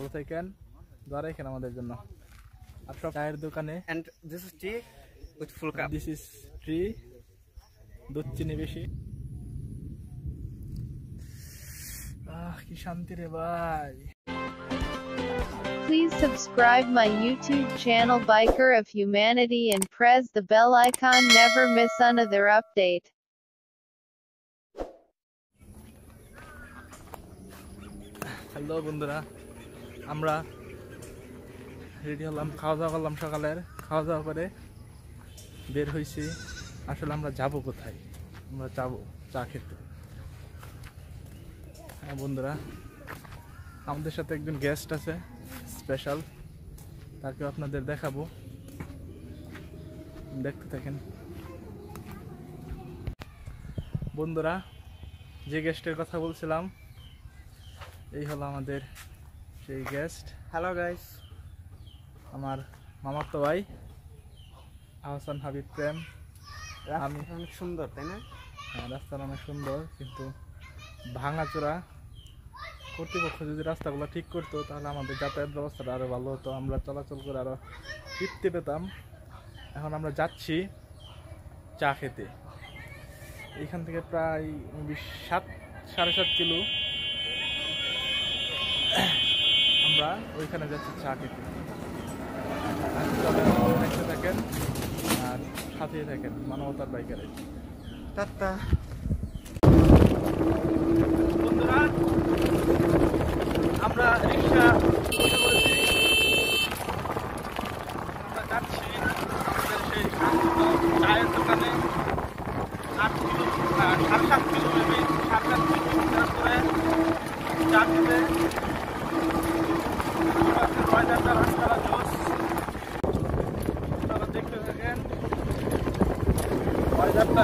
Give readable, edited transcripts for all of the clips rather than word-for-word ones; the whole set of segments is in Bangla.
ভালো থাকেন, দোয়া রাখেন আমাদের জন্য। আর সব চায়ের দোকানে and this is tea with full cup. This is tree, দুধ চিনি বেশি। কি শান্তি রে ভাই। Please subscribe my YouTube channel Biker of Humanity and press the bell icon. Never miss another update. Hello বন্ধুরা, আমরা রেডি হলাম, খাওয়া দাওয়া করলাম। সকালের খাওয়া দাওয়া করে বের হয়েছি। আসলে আমরা যাব কোথায়? আমরা যাব চা খেতে। হ্যাঁ বন্ধুরা, আমাদের সাথে একজন গেস্ট আছে স্পেশাল, তাকেও আপনাদের দেখাবো, দেখতে থাকেন বন্ধুরা। যে গেস্টের কথা বলছিলাম, এই হলো আমাদের সেই গেস্ট। Hello guys. আমার মামাতো ভাই আহসান হাবিব প্রেম। আমি অনেক সুন্দর, তাই না? হ্যাঁ, রাস্তাটা অনেক সুন্দর, কিন্তু ভাঙাচোরা। কর্তৃপক্ষ যদি রাস্তাগুলো ঠিক করতো তাহলে আমাদের যাতায়াত ব্যবস্থাটা আরও ভালো হতো, আমরা চলাচল করে আরও তৃপ্তি পেতাম। এখন আমরা যাচ্ছি চা খেতে। এইখান থেকে প্রায় 7.5 কিলো আমরা ওইখানে যাচ্ছি চা খেতে। দেখতে থাকেন আর সাথেই থাকেন মানবতার বাইকারে। টাটা বন্ধুরা, আমরা রিক্সা বসে পড়েছি, আমরা যাচ্ছি আমাদের সেই চায়ের দোকানে। 7 কিলো 7.5 কিলো মেবি 7.5 কিলোমিটার করে চা খেতে। রাস্তাটা জোস, আপনারা দেখতে থাকেন ওয়েদারটা।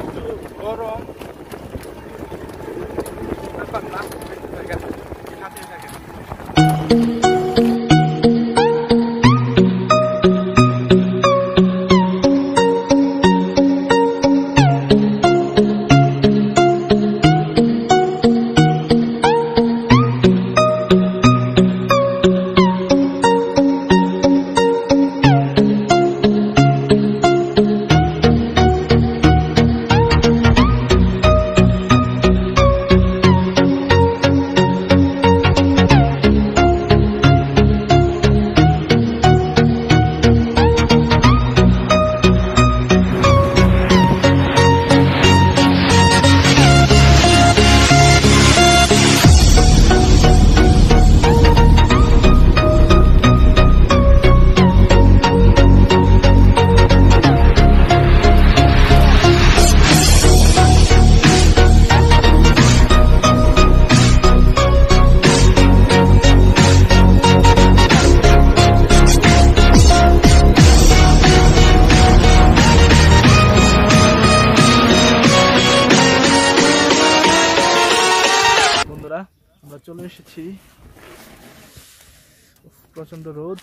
একটু গরম, ব্যাপার না, দেখতে থাকেন, সাথেই থাকেন। আমরা চলে এসেছি, প্রচন্ড রোদ।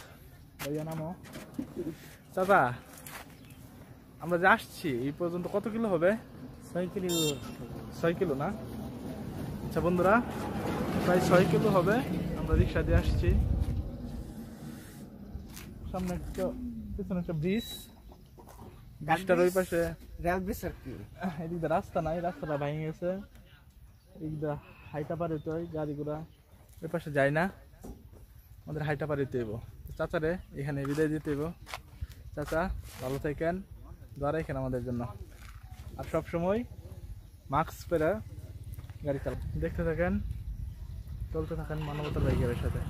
ভাইয়া নামো। চাচা, আমরা যে আসছি এই পর্যন্ত কত কিলো হবে? 6 কিলো না? আচ্ছা বন্ধুরা, প্রায় 6 কিলো হবে। আমরা রিক্সা দিয়ে আসছি। সামনে একটা, পিছনে একটা ব্রিজ, ব্রিজটার ওই পাশে রেল ব্রিজ আর কি। এদিকে রাস্তা নাই, রাস্তাটা ভেঙে গেছে। এইদিকে হাইটা পার হইতে হয়, গাড়িগুলা ওই পাশে যায় না, আমাদের হাইটা পার হইতে হইব। চাচারে এখানে বিদায় দিতে হইব। চাচা ভালো থাকেন, দোয়া রাখেন আমাদের জন্য। আর সব সময় মাস্ক পরে গাড়ি চালান। দেখতে থাকেন, চলতে থাকেন মানবতার বাইকের সাথে।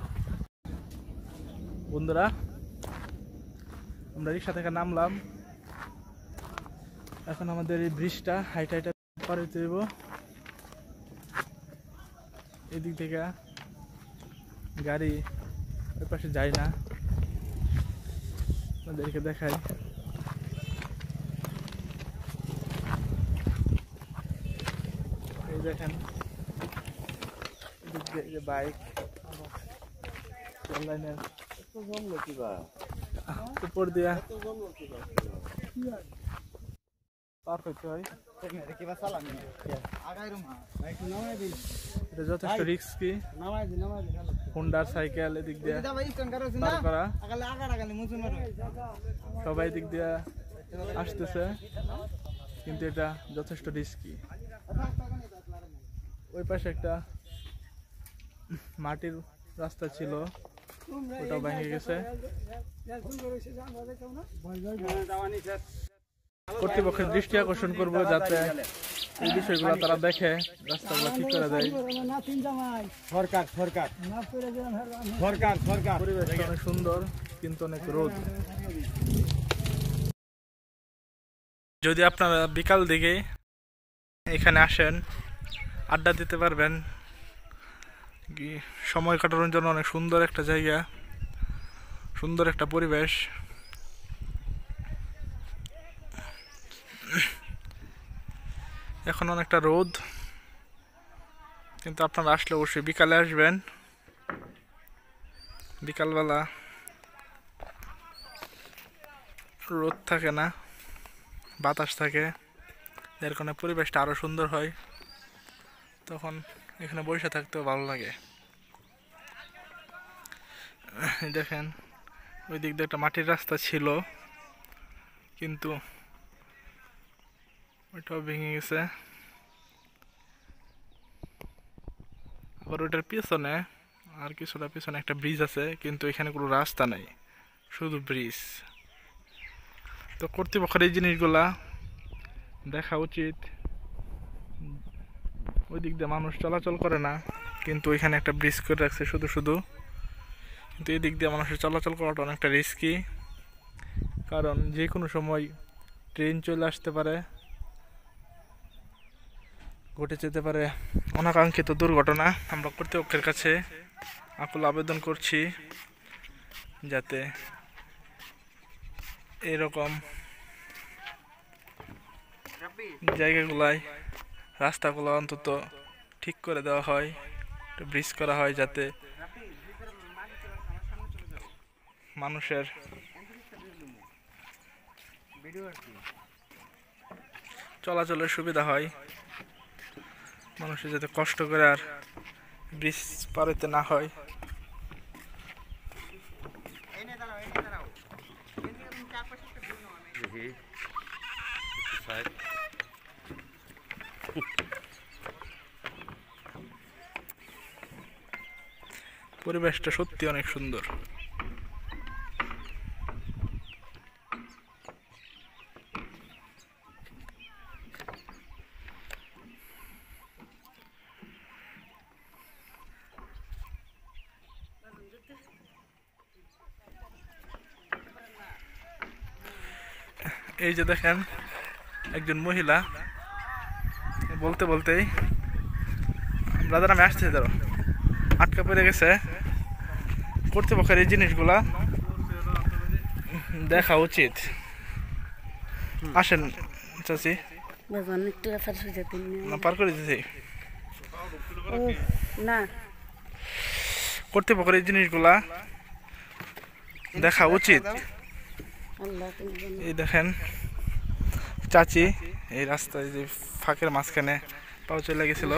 বন্ধুরা, আমরা রিক্সা থেকে নামলাম। এখন আমাদের এই ব্রিজটা হাইটা হাইটা পার হইতে হইব। এদিক থেকে গাড়ি ওই পাশে যায় না, আপনাদেরকে দেখাই। এই দেখেন বাইক লাইনের উপর দিয়া পার হইতে হয়। এটা যথেষ্ট রিস্কি। হুন্ডার সাইকেল এদিক দিয়ে পার করা, সবাই দিক দিয়ে আসতেছে, কিন্তু এটা যথেষ্ট রিস্কি। ওই পাশে একটা মাটির রাস্তা ছিল, ওটাও ভেঙে গেছে। কর্তৃপক্ষের দৃষ্টি আকর্ষণ করবো যাতে এই বিষয়গুলো তারা দেখে, রাস্তাগুলো ঠিক করে দেয়। পরিবেশটা অনেক সুন্দর, কিন্তু অনেক রোদ। যদি আপনারা বিকাল দিকে এখানে আসেন, আড্ডা দিতে পারবেন, সময় কাটানোর জন্য অনেক সুন্দর একটা জায়গা, সুন্দর একটা পরিবেশ। এখন অনেকটা রোদ, কিন্তু আপনারা আসলে অবশ্যই বিকালে আসবেন। বিকালবেলা রোদ থাকে না, বাতাস থাকে, এর কারণে পরিবেশটা আরো সুন্দর হয়। তখন এখানে বসে থাকতেও ভালো লাগে। দেখেন ওই দিক দিয়ে একটা মাটির রাস্তা ছিল, কিন্তু ওইটাও ভেঙে গেছে। আবার ওইটার পিছনে আর কিছুটা পিছনে একটা ব্রিজ আছে, কিন্তু এখানে কোনো রাস্তা নাই, শুধু ব্রিজ। তো কর্তৃপক্ষের এই জিনিসগুলা দেখা উচিত। ওই দিক দিয়ে মানুষ চলাচল করে না, কিন্তু ওইখানে একটা ব্রিজ করে রাখছে শুধু শুধু। কিন্তু এই দিক দিয়ে মানুষের চলাচল করাটা অনেকটা রিস্কি, কারণ যে কোনো সময় ট্রেন চলে আসতে পারে, ঘটে যেতে পারে অনাকাঙ্ক্ষিত দুর্ঘটনা। আমরা কর্তৃপক্ষের কাছে আকুল আবেদন করছি যাতে এরকম জায়গাগুলায় রাস্তাগুলো অন্তত ঠিক করে দেওয়া হয়, ব্রিজ করা হয়, যাতে মানুষের চলাচলের সুবিধা হয়, মানুষের যাতে কষ্ট করে আর ব্রিজ পার হইতে না হয়। পরিবেশটা সত্যি অনেক সুন্দর। এই যে দেখেন একজন মহিলা বলতে বলতেই ব্রাদার আমি আসতেছি, ধরো আটকা পড়ে গেছে। কর্তৃপক্ষের এই জিনিসগুলা দেখা উচিত। আসেন চাচি, পার করে দিতেছি। কর্তৃপক্ষের এই জিনিসগুলা দেখা উচিত। এই দেখেন চাচি এই রাস্তায় যে ফাঁকের মাঝখানে পাও চলে গেছিল।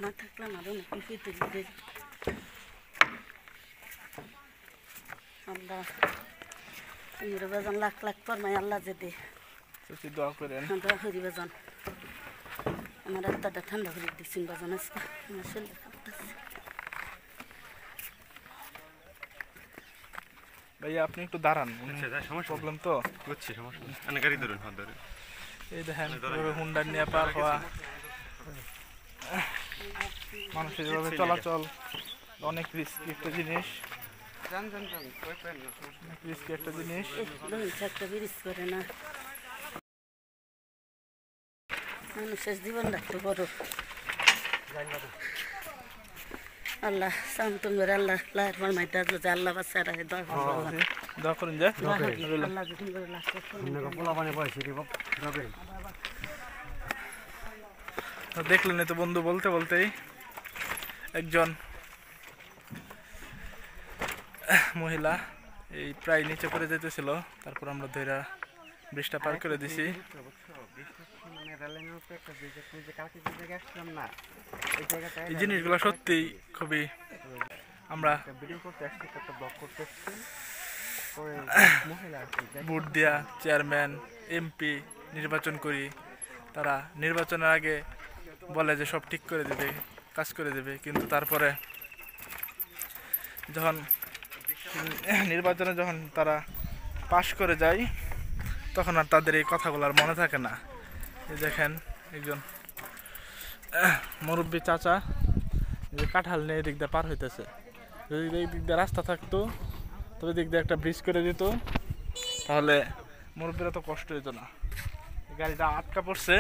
না থাকলাম আরো নাকি আল্লাহ তুমি বাজান লাখ লাখ ফরমাই আল্লাহ যদি দোয়া করেন, দোয়া করি বাজান। আমার আত্মাটা ঠান্ডা করে দিচ্ছেন বাজান, আজকে আমার শরীর কাঁপতেছে। ভাইয়া আপনি একটু দাঁড়ান, প্রবলেম তো বুঝছি, সমস্যা গাড়ি ধরুন, হাত ধরে। এই দেখেন হুন্ডার নিয়ে পার হওয়া, মানুষের যেভাবে চলাচল অনেক রিস্কি একটা জিনিস, অনেক রিস্কি একটা জিনিস। একটা ব্রিজ করে না, মানুষের জীবনটা একটু বড়। আল্লাহ সামতুম করে আল্লাহ লাইট মাইটা যে আল্লাহ বাচ্চা রাখে দোয়া করুন যে আল্লাহ যখন করে দেখলেন তো বন্ধু, বলতে বলতেই একজন মহিলা এই প্রায় নিচে পড়ে যেতেছিল, তারপর আমরা ধইরা ব্রিজটা পার করে দিছি। এই জিনিসগুলো সত্যি খুবই, আমরা ভোট দিয়া চেয়ারম্যান এমপি নির্বাচন করি, তারা নির্বাচনের আগে বলে যে সব ঠিক করে দেবে, কাজ করে দেবে, কিন্তু তারপরে যখন নির্বাচনে যখন তারা পাশ করে যায় তখন আর তাদের এই কথাগুলো আর মনে থাকে না। এই দেখেন একজন মুরব্বী চাচা যে কাঁঠাল নিয়ে এদিক দিয়ে পার হইতেছে। যদি এই দিক দিয়ে রাস্তা থাকতো, তবে দিক দিয়ে একটা ব্রিজ করে দিত, তাহলে মুরব্বীরা তো কষ্ট হইতো না। গাড়িটা আটকা পড়ছে,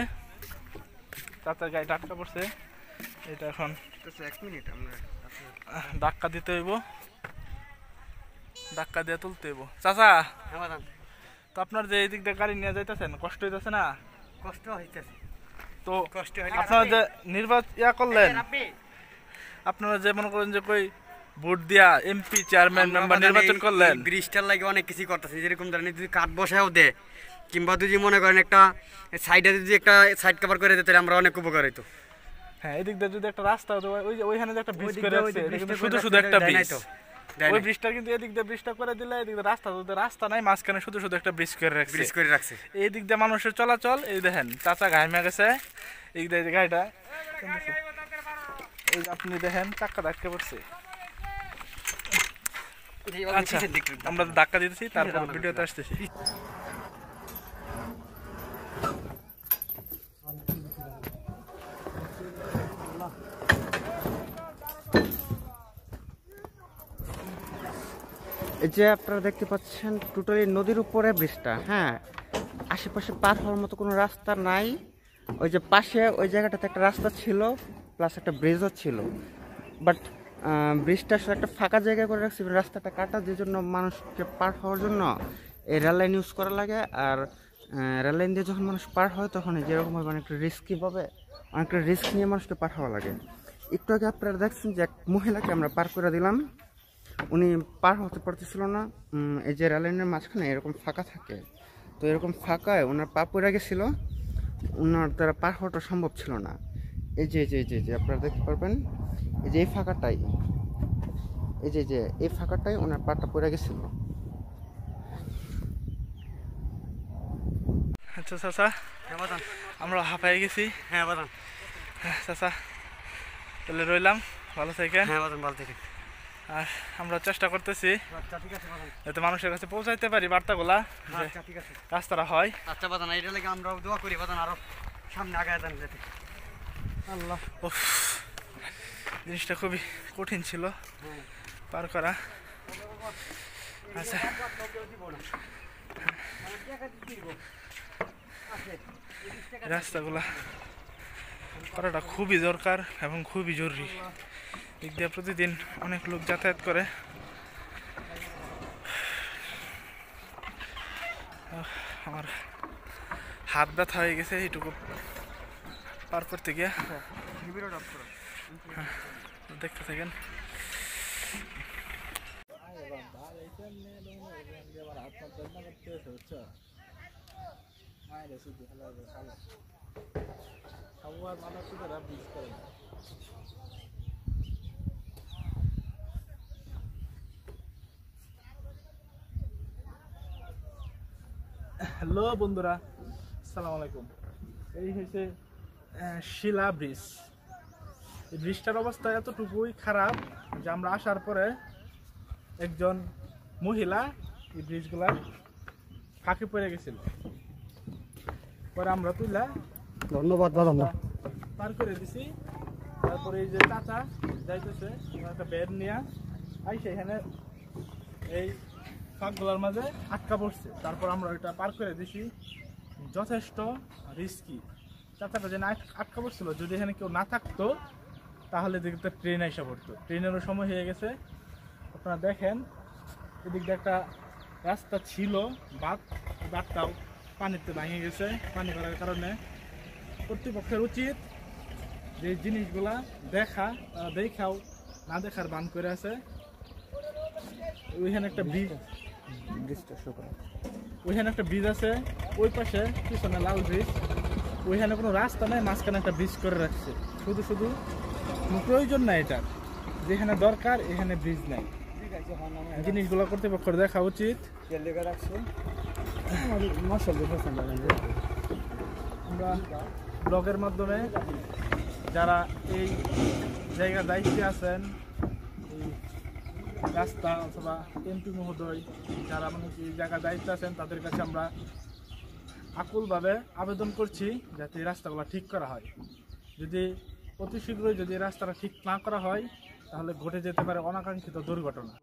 চাচার গাড়িটা আটকা পড়ছে, এটা এখন 1 মিনিট আমরা ধাক্কা দিতে হইব, ধাক্কা দিয়ে তুলতে হইব। চাচা, তো আপনার যে এই দিক দিয়ে গাড়ি নিয়ে যাইতেছেন, কষ্ট হইতেছে না? কষ্ট হইতেছে তো আপনারা যে নির্বাচন করলেন, আপনারা যে মনে করেন যে কই ভোট দিয়া এমপি চেয়ারম্যান মেম্বার নির্বাচন করলেন, ব্রিজটার লাগে অনেক কিছু করতেছে। যেরকম ধরেন যদি কাঠ বসাও দে, কিংবা যদি মনে করেন একটা সাইডে যদি একটা সাইড কভার করে দিতে, তাহলে আমরা অনেক উপকার হইতো। হ্যাঁ, এদিক দিয়ে যদি একটা রাস্তা হতো, ওই যে ওইখানে যে একটা ব্রিজ করে আছে, এটা কিন্তু শুধু শুধু একটা ব্রিজ, ওই ব্রিজটা কিন্তু এদিক দিয়ে ব্রিজটা করে দিলে, এদিক দিয়ে রাস্তা, যদি রাস্তা নাই মাঝখানে শুধু শুধু একটা ব্রিজ করে রাখছে। এই দিক দিয়ে মানুষের চলাচল, এই দেখেন চাচা ঘামে গেছে, এই দিক দিয়ে গাড়িটা, এই যে আপনি দেখেন চাক্কা ধাক্কা পড়ছে। আচ্ছা, আমরা ধাক্কা দিতেছি, তারপর ভিডিওতে আসতেছি। এই যে আপনারা দেখতে পাচ্ছেন টোটালি নদীর উপরে ব্রিজটা। হ্যাঁ, আশেপাশে পার হওয়ার মতো কোনো রাস্তা নাই। ওই যে পাশে ওই জায়গাটাতে একটা রাস্তা ছিল, প্লাস একটা ব্রিজও ছিল, বাট ব্রিজটা আসলে একটা ফাঁকা জায়গায় করে রাখছে, রাস্তাটা কাটা, যে জন্য মানুষকে পার হওয়ার জন্য এই রেল লাইন ইউজ করা লাগে। আর রেল লাইন দিয়ে যখন মানুষ পার হয়, তখন যেরকম অনেকটা রিস্কি পাবে, অনেকটা রিস্ক নিয়ে মানুষকে পার হওয়া লাগে। একটু আগে আপনারা দেখছেন যে এক মহিলাকে আমরা পার করে দিলাম, উনি পার হতে পারতেছিল না। এই যে রেল লাইনের মাঝখানে এরকম ফাঁকা থাকে, তো এরকম ফাঁকায় ওনার পা পড়ে গেছিল, ওনার দ্বারা পার হওয়াটা সম্ভব ছিল না। এই যে যে যে যে আপনারা দেখতে পারবেন, এই যে এই ফাঁকাটাই, এই যে যে এই ফাঁকাটাই ওনার পাটা পড়ে গেছিল। আচ্ছা চাচা, আমরা হাঁপাই গেছি। হ্যাঁ বাদাম, চাচা তাহলে রইলাম, ভালো থাকেন। হ্যাঁ বাদাম, ভালো থেকে। আর আমরা চেষ্টা করতেছি আচ্ছা ঠিক আছে বাদাম, যাতে মানুষের কাছে পৌঁছাইতে পারি বার্তাগুলা, আচ্ছা ঠিক আছে। রাস্তাটা হয়। আচ্ছা বাদাম, এইটা লাগে আমরা দোয়া করি বাদাম, আরো সামনে আগায় যান যাতে। আল্লাহ, উফ, জিনিসটা খুবই কঠিন ছিল পার করা। আচ্ছা, রাস্তাগুলা করাটা খুবই দরকার এবং খুবই জরুরি। দিক দিয়ে প্রতিদিন অনেক লোক যাতায়াত করে। আমার হাত ব্যথা হয়ে গেছে এইটুকু পার করতে গিয়ে। দেখতে থাকেন। হ্যালো বন্ধুরা, আসসালামু আলাইকুম। এই হয়েছে শিলা ব্রিজ। এই ব্রিজটার অবস্থা এতটুকুই খারাপ যে আমরা আসার পরে একজন মহিলা এই ব্রিজগুলার ফাঁকে পড়ে গেছিল, পরে আমরা তুইলা ধন্যবাদ দাদা, পার করে দিছি। তারপরে এই যে চাচা যাইতেছে একটা বেড নিয়ে আইসে এখানে এই ফাঁকগুলোর মাঝে আটকা পড়ছে, তারপর আমরা ওইটা পার করে দিছি। যথেষ্ট রিস্কি। চাচাটা যে আটকা পড়ছিল, যদি এখানে কেউ না থাকতো তাহলে দেখতে ট্রেন এসে পড়তো। ট্রেনেরও সময় হয়ে গেছে। আপনারা দেখেন এদিক দিয়ে একটা রাস্তা ছিল, বাঁধটাও পানিতে ভেঙে গেছে। পানি করার কারণে কর্তৃপক্ষের উচিত যে জিনিসগুলা দেখাও না দেখার বান করে আছে। ওইখানে একটা ব্রিজ আছে, ওই পাশে পিছনে লাল ব্রিজ। ওইখানে কোনো রাস্তা নেই, মাঝখানে একটা ব্রিজ করে রাখছে। শুধু কোনো প্রয়োজন নাই এটার, যেখানে দরকার এখানে ব্রিজ নাই। জিনিসগুলো কর্তৃপক্ষের দেখা উচিত। আমরা ব্লগের মাধ্যমে যারা এই জায়গার দায়িত্বে আছেন, এই রাস্তা অথবা এমপি মহোদয় যারা মানে এই জায়গার দায়িত্বে আছেন, তাদের কাছে আমরা আকুলভাবে আবেদন করছি যাতে এই রাস্তাগুলো ঠিক করা হয়। যদি অতি শীঘ্রই যদি এই রাস্তাটা ঠিক না করা হয়, তাহলে ঘটে যেতে পারে অনাকাঙ্ক্ষিত দুর্ঘটনা।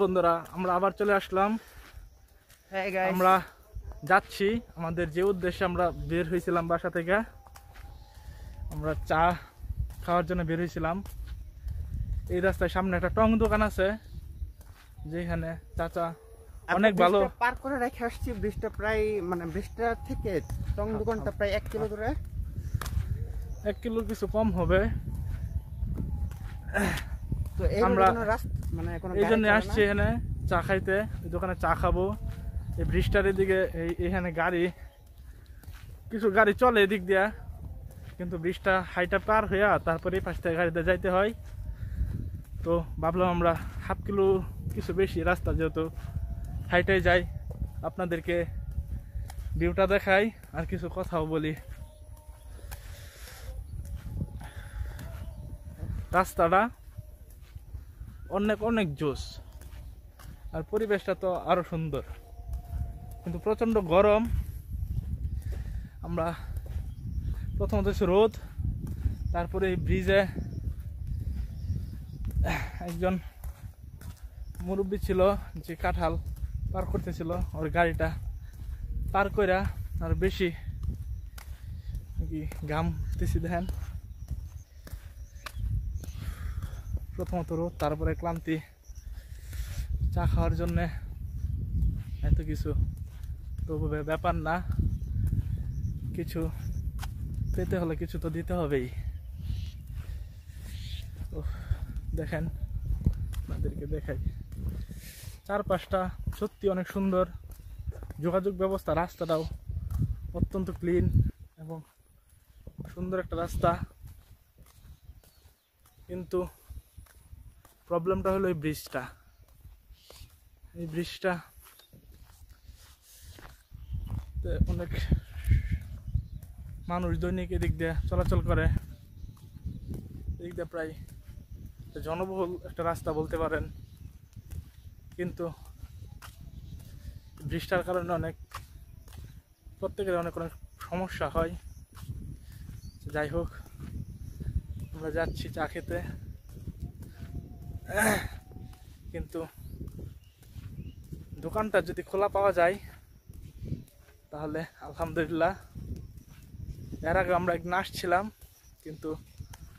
বন্ধুরা, আমরা আবার চলে আসলাম। আমরা যাচ্ছি আমাদের যে উদ্দেশ্যে আমরা বের হয়েছিলাম বাসা থেকে। আমরা চা খাওয়ার জন্য বের হয়েছিলাম। এই রাস্তায় সামনে একটা টং দোকান আছে, যেখানে চাচা অনেক ভালো পার করে রেখে আসছি। ব্রিজটা প্রায় মানে ব্রিজটা থেকে টং দোকানটা প্রায় 1 কিলো দূরে, 1 কিলোর কিছু কম হবে। তো আমরা এই জন্য আসছি এখানে চা খাইতে। এই দোকানে চা খাবো। এই ব্রিজটার এদিকে এখানে কিছু গাড়ি চলে এদিক দিয়া, কিন্তু ব্রিজটা হাইটা পার হইয়া তারপরে এই পাশ থেকে গাড়িতে যাইতে হয়। তো ভাবলাম আমরা 1/2 কিলো কিছু বেশি রাস্তা, যেহেতু হাইটাই যাই, আপনাদেরকে ভিউটা দেখাই আর কিছু কথাও বলি। রাস্তাটা অনেক জোস, আর পরিবেশটা তো আরো সুন্দর, কিন্তু প্রচন্ড গরম। আমরা প্রথমত হচ্ছে রোদ, তারপরে এই ব্রিজে একজন মুরব্বী ছিল যে কাঁঠাল পার করতেছিল, ওর গাড়িটা পার কইরা আর বেশি কি ঘামতেছি দেখেন। প্রথমত রোদ, তারপরে ক্লান্তি। চা খাওয়ার জন্যে এত কিছু তো ব্যাপার না, কিছু পেতে হলে কিছু তো দিতে হবেই। দেখেন, আপনাদেরকে দেখাই চারপাশটা সত্যি অনেক সুন্দর। যোগাযোগ ব্যবস্থা, রাস্তাটাও অত্যন্ত ক্লিন এবং সুন্দর একটা রাস্তা, কিন্তু প্রবলেমটা হলো এই ব্রিজটা। এই ব্রিজটা অনেক মানুষ দৈনিক এদিক দিয়ে চলাচল করে। এদিক দিয়ে প্রায় জনবহুল একটা রাস্তা বলতে পারেন, কিন্তু বৃষ্টির কারণে প্রত্যেকের অনেক সমস্যা হয়। যাই হোক, আমরা যাচ্ছি চা খেতে, কিন্তু দোকানটা যদি খোলা পাওয়া যায় তাহলে আলহামদুলিল্লাহ। এর আগে আমরা একদিন আসছিলাম, কিন্তু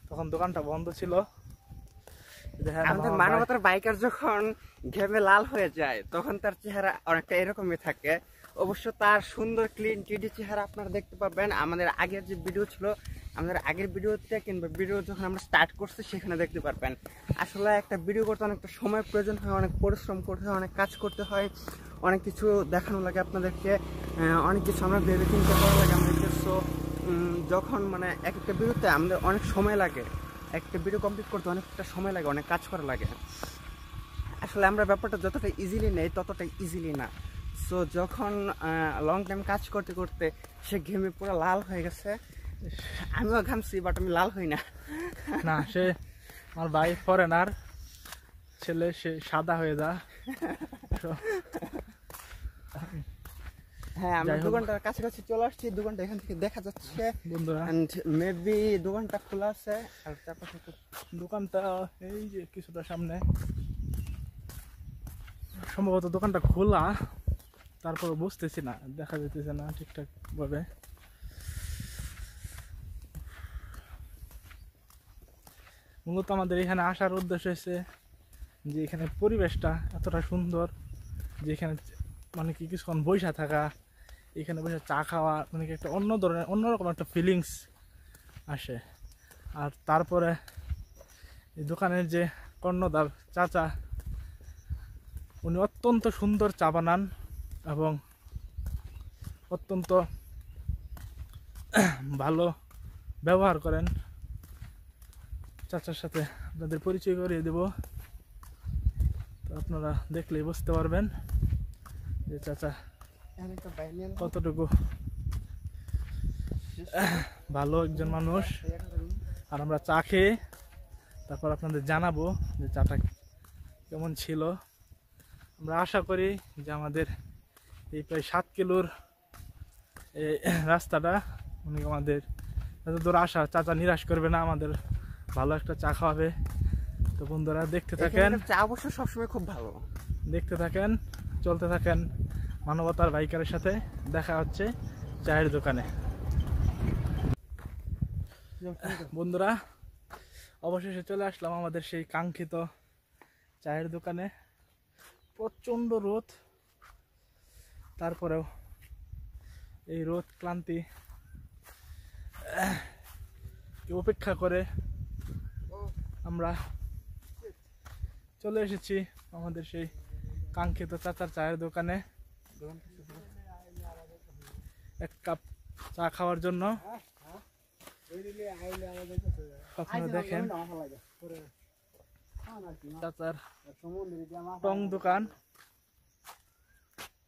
তখন দোকানটা বন্ধ ছিল। আমাদের মানবতার বাইকার যখন ঘেমে লাল হয়ে যায় তখন তার চেহারা অনেকটা এরকমই থাকে। অবশ্য তার সুন্দর ক্লিন টিডি চেহারা আপনারা দেখতে পাবেন আমাদের আগের যে ভিডিও ছিল, আমাদের আগের ভিডিওতে কিংবা ভিডিও যখন আমরা স্টার্ট করছি সেখানে দেখতে পারবেন। আসলে একটা ভিডিও করতে অনেকটা সময় প্রয়োজন হয়, অনেক পরিশ্রম করতে হয়, অনেক কাজ করতে হয়, অনেক কিছু দেখানো লাগে আপনাদেরকে, অনেক কিছু আমরা ভেবে চিন্তা করা লাগে আমাদেরকে। সো যখন মানে এক একটা ভিডিওতে আমাদের অনেক সময় লাগে, একটা ভিডিও কমপ্লিট করতে অনেকটা সময় লাগে, অনেক কাজ করা লাগে। আসলে আমরা ব্যাপারটা যতটা ইজিলি নেই ততটা ইজিলি না। সো যখন লং টাইম কাজ করতে করতে সে ঘেমে পুরো লাল হয়ে গেছে, আমিও ঘামছি বাট আমি লাল হই না। না, সে আমার ভাই ফরেনার ছেলে, সে সাদা হয়ে যা। হ্যাঁ, আমরা দোকানটার কাছাকাছি চলে আসছি। দোকানটা এখান থেকে দেখা যাচ্ছে বন্ধুরা, এন্ড মেবি দোকানটা খোলা আছে। আর চারপাশে দোকানটা এই যে কিছুটা সামনে, সম্ভবত দোকানটা খোলা, তারপর বুঝতেছি না, দেখা যেতেছে না ঠিকঠাক ভাবে। মূলত আমাদের এখানে আসার উদ্দেশ্য হচ্ছে যে এখানে পরিবেশটা এতটা সুন্দর, যে এখানে মানে কি কিছুক্ষণ বসে থাকা, এখানে বসে চা খাওয়া, মানে কি একটা অন্যরকম একটা ফিলিংস আসে। আর তারপরে এই দোকানের যে কর্ণধার চাচা, উনি অত্যন্ত সুন্দর চা বানান এবং অত্যন্ত ভালো ব্যবহার করেন। চাচার সাথে আপনাদের পরিচয় করিয়ে দেব, তো আপনারা দেখলেই বুঝতে পারবেন যে চাচা কতটুকু ভালো একজন মানুষ। আর আমরা চা খেয়ে তারপর আপনাদের জানাবো যে চাটা কেমন ছিল। আমরা আশা করি যে আমাদের এই প্রায় 7 কিলোর এই রাস্তাটা উনি আমাদের এত দূর আসা চাচা নিরাশ করবে না, আমাদের ভালো একটা চা খাওয়াবে। তো বন্ধুরা দেখতে থাকেন, চা অবশ্য সবসময় খুব ভালো। দেখতে থাকেন, চলতে থাকেন মানবতার বাইকারের সাথে। দেখা হচ্ছে চায়ের দোকানে। বন্ধুরা, অবশেষে চলে আসলাম আমাদের সেই কাঙ্ক্ষিত চায়ের দোকানে। প্রচণ্ড রোদ, তারপরেও এই রোদ ক্লান্তি উপেক্ষা করে আমরা চলে এসেছি আমাদের সেই কাঙ্ক্ষিত চাচার চায়ের দোকানে এক কাপ চা খাওয়ার জন্য। আপনারা দেখেন চাচার টং দোকান,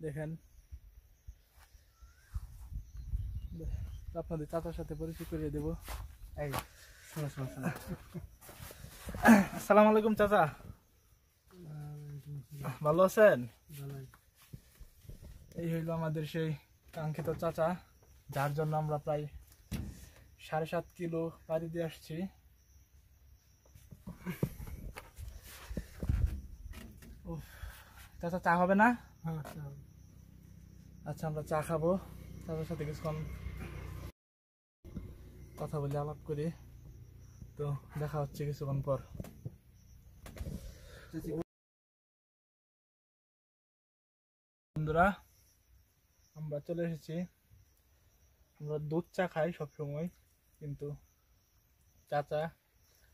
দেখেন আপনাদের চাচার সাথে পরিচয় করিয়ে দেব। আসসালামু আলাইকুম চাচা, ভালো আছেন? এই হইল আমাদের সেই কাঙ্ক্ষিত চাচা, যার জন্য আমরা প্রায় 7.5 কিলো পাড়ি দিয়ে আসছি। চাচা চা হবে না? আচ্ছা, আমরা চা খাবো, চাচার সাথে কিছুক্ষণ কথা বলে আলাপ করি। তো দেখা হচ্ছে কিছুক্ষণ পর। বন্ধুরা, আমরা চলে এসেছি। আমরা দুধ চা খাই সবসময়, কিন্তু চাচা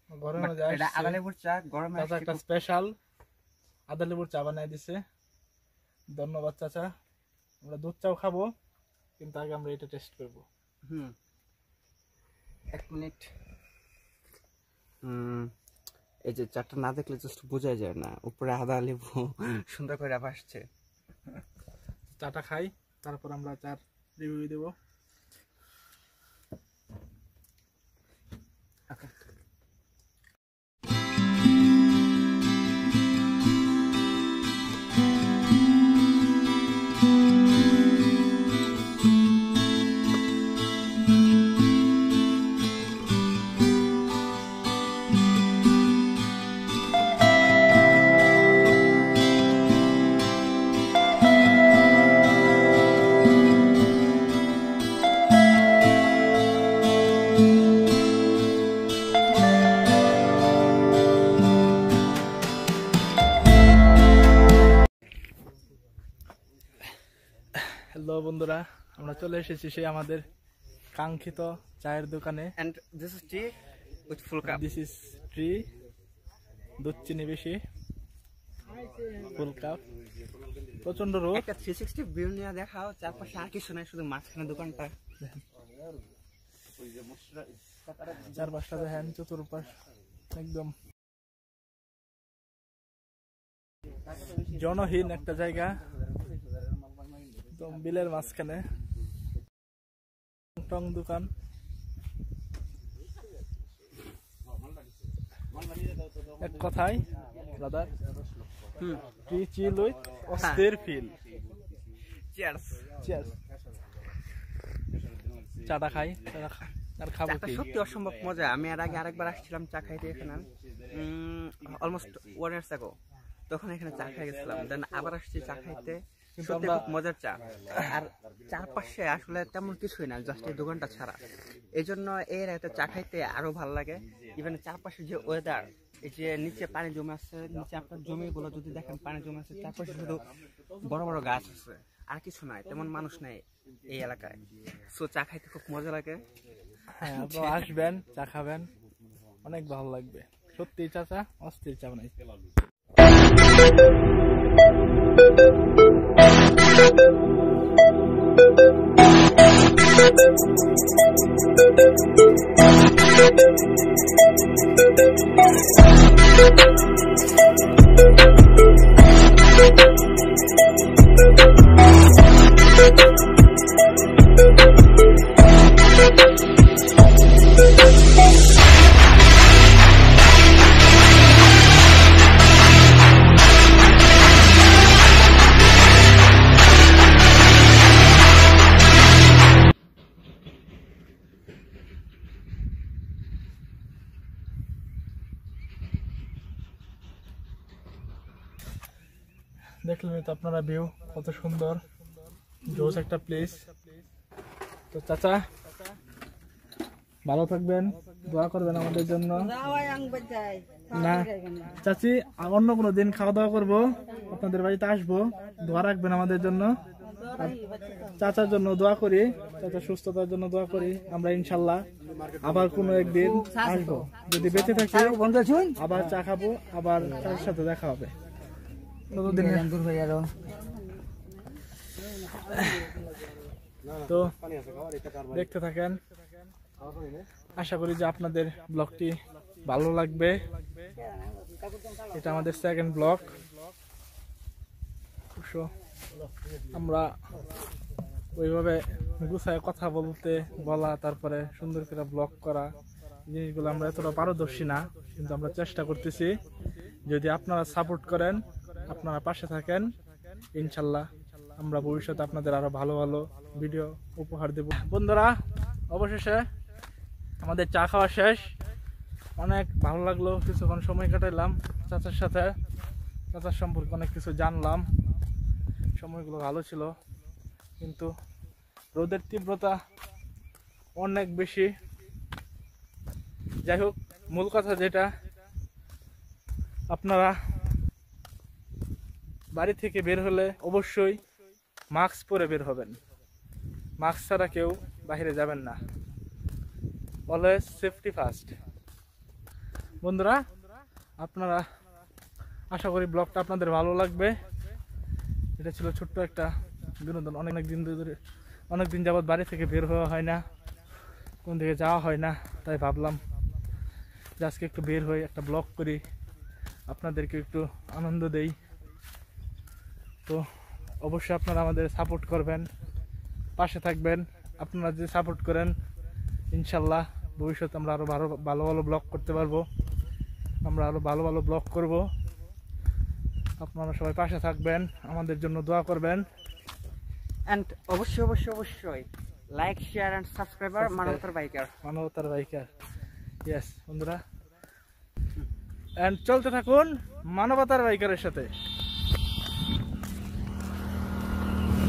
গরমে চাচা একটা স্পেশাল আদা লেবুর চা বানাই দিছে। ধন্যবাদ চাচা। আমরা দুধ চাও খাবো, কিন্তু আগে আমরা এটা টেস্ট করবো। এক মিনিট। এই যে চাটা না দেখলে জাস্ট বোঝা যায় না, উপরে আদা লেবু সুন্দর করে ভাসছে। চাটা খাই, তারপর আমরা চার রিভিউ দেব। হ্যালো বন্ধুরা, আমরা চলে এসেছি সেই আমাদের কাঙ্ক্ষিত চায়ের দোকানে। And this is tea with full cup. This is tree, দুধ চিনি বেশি, ফুল কাপ। প্রচন্ড রোদ। একটা 360 ভিউ নিয়ে দেখাও, চারপাশে আর কিছু নাই, শুধু মাঝখানে দোকানটা। চারপাশটা দেখেন, চতুর্পাশ একদম জনহীন একটা জায়গা, একদম বিলের মাঝখানে টং দোকান। এক কথায় ব্রাদার, ট্রি চিল উইথ অস্থির ফিল। চিয়ার্স। চিয়ার্স। চাটা খাই, আর খাবো চাটা কি? সত্যি অসম্ভব মজা। আমি এর আগে আরেকবার আসছিলাম চা খাইতে এখানে, অলমোস্ট 1 ইয়ার্স ago। তখন এখানে চা খাই গেছিলাম, দেন আবার আসছি চা খাইতে। সত্যি খুব মজার চা। আর চারপাশে আসলে তেমন কিছুই না, জাস্ট এই দোকানটা ছাড়া। এই জন্য এই রাতে চা খাইতে আরো ভালো লাগে। ইভেন চারপাশে যে ওয়েদার, এই যে নিচে পানি জমে আছে, নিচে আপনার জমিগুলো যদি দেখেন পানি জমে আছে, চারপাশে শুধু বড় বড় গাছ আছে, আর কিছু নাই, তেমন মানুষ নাই এই এলাকায়। সো চা খাইতে খুব মজা লাগে। হ্যাঁ, আপনারা আসবেন, চা খাবেন, অনেক ভালো লাগবে। সত্যি চাচা অস্থির চা বানাই। দেখলেন তো আপনারা ভিউ কত সুন্দর, জোস একটা প্লেস। তো চাচা ভালো থাকবেন, দোয়া করবেন আমাদের জন্য। না চাচি, অন্য কোনো দিন খাওয়া দাওয়া করবো, আপনাদের বাড়িতে আসবো, দোয়া রাখবেন আমাদের জন্য। আর চাচার জন্য দোয়া করি, চাচার সুস্থতার জন্য দোয়া করি। আমরা ইনশাল্লাহ আবার কোনো একদিন আসবো, যদি বেঁচে থাকি আবার চা খাবো, আবার চাচার সাথে দেখা হবে। তো দেখতে থাকেন, আশা করি যে আপনাদের ব্লগটি ভালো লাগবে। এটা আমাদের সেকেন্ড ব্লগ। আমরা ওইভাবে গুছায় কথা বলা, তারপরে সুন্দর করে ব্লগ করা, জিনিসগুলো আমরা এতটা পারদর্শী না, কিন্তু আমরা চেষ্টা করতেছি। যদি আপনারা সাপোর্ট করেন, আপনারা পাশে থাকেন, ইনশাল্লাহ আমরা ভবিষ্যতে আপনাদের আরো ভালো ভালো ভিডিও উপহার দেব। বন্ধুরা, অবশেষে আমাদের চা খাওয়া শেষ। অনেক ভালো লাগলো, কিছুক্ষণ সময় কাটাইলাম চাচার সাথে, চাচার সম্পর্কে অনেক কিছু জানলাম, সময়গুলো ভালো ছিল। কিন্তু রোদের তীব্রতা অনেক বেশি। যাই হোক, মূল কথা যেটা, আপনারা বাড়ি থেকে বের হলে অবশ্যই মাস্ক পরে বের হবেন। মাস্ক ছাড়া কেউ বাইরে যাবেন না। Always safety first. বন্ধুরা, আপনারা, আশা করি ব্লগটা আপনাদের ভালো লাগবে। এটা ছিল ছোট্ট একটা বিনোদন। অনেক দিন যাবৎ বাড়ি থেকে বের হওয়া হয় না, কোন দিকে যাওয়া হয় না, তাই ভাবলাম যে আজকে একটু বের হয়ে একটা ব্লগ করি, আপনাদেরকে একটু আনন্দ দেই। তো অবশ্যই আপনারা আমাদের সাপোর্ট করবেন, পাশে থাকবেন। আপনারা যে সাপোর্ট করেন ইনশাল্লাহ ভবিষ্যতে আমরা আরও ভালো ভালো ভালো ব্লগ করতে পারবো, আমরা আরও ভালো ভালো ব্লগ করব। আপনারা সবাই পাশে থাকবেন, আমাদের জন্য দোয়া করবেন। অ্যান্ড অবশ্যই অবশ্যই অবশ্যই লাইক শেয়ার অ্যান্ড সাবস্ক্রাইবার মানবতার বাইকার। মানবতার বাইকার, ইয়েস বন্ধুরা, অ্যান্ড চলতে থাকুন মানবতার বাইকারের সাথে।